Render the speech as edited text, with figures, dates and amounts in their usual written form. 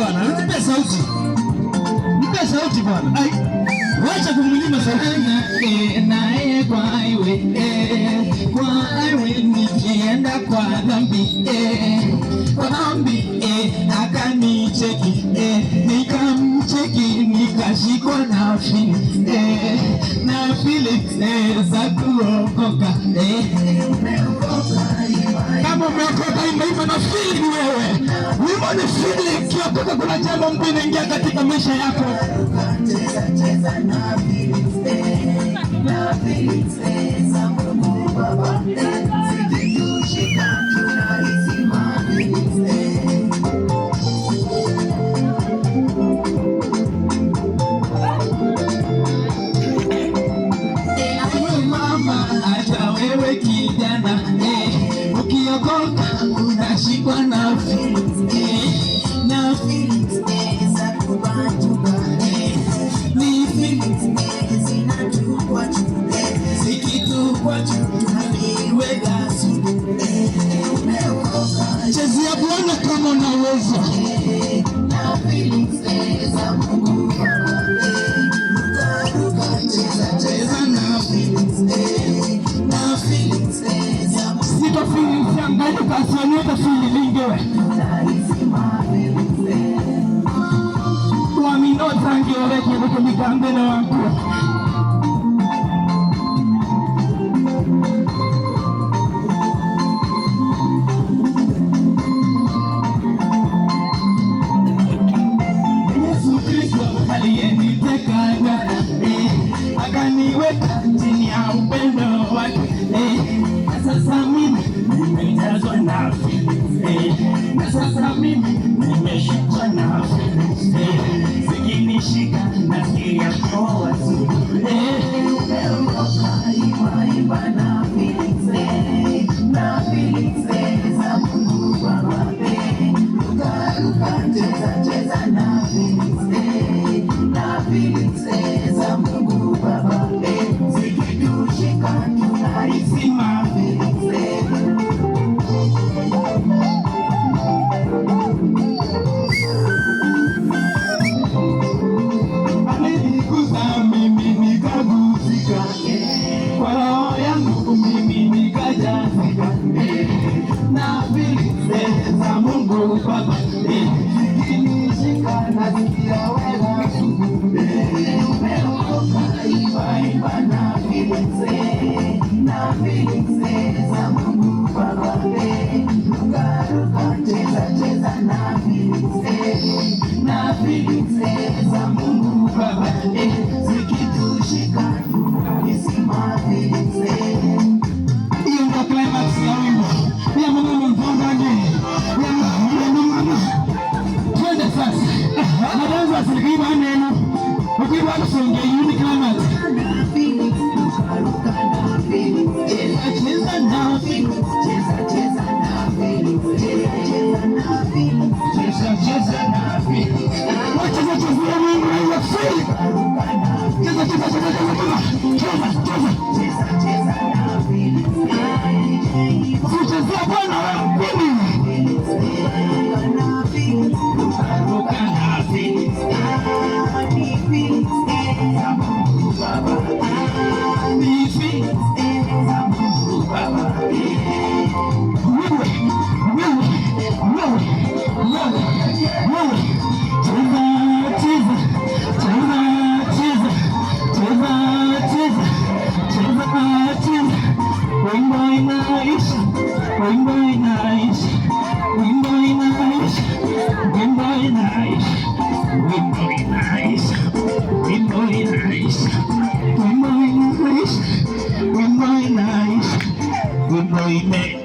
bwana. Nipe sauti. Nipe sauti bwana. Ai. Wacha kumnyima sauti. Nae kwa iwe nikienda kwa dhambi akanicheki nikamcheki nikashikwa na fili za kuokoka. Kama umeokoka imba na fili wewe. Wimbo ni fili, ukiokoka kuna jambo mpya inaingia katika maisha yako. Mama, hata wewe kijana, ukiokoka unashikwa na chezea Bwana kama unaweza. Sito feelings yangu hayo kasanyota feelingewe. Kwa minota ngeoreke niko mikambe na wangu. Akaniweka chini ya upendo wake. Sasa mimi nimejazwa na na sasa mimi nimeshikwa na zikinishika nasikia poa tu. Imba na feelings za Mungu Baba. Ruka cheza na feelings za Mungu Baba. Zikitushika tunaisima ameniguza mimi nikaguzika, kwa roho yangu mimi nikajazika na feelings za Mungu Baba. Zikinishika nasikia wema imba na feelings za Mungu Baba. Ruka cheza na feelings za Mungu Baba. Zikitushika tunaisima feelings. Hiyo ndio climax ya wimbo. Ya Mungu mpongane. Ya Mungu. Twende sasa. Naanza asilimia neno. Ukiwa kusonge yuni climax. Good boy,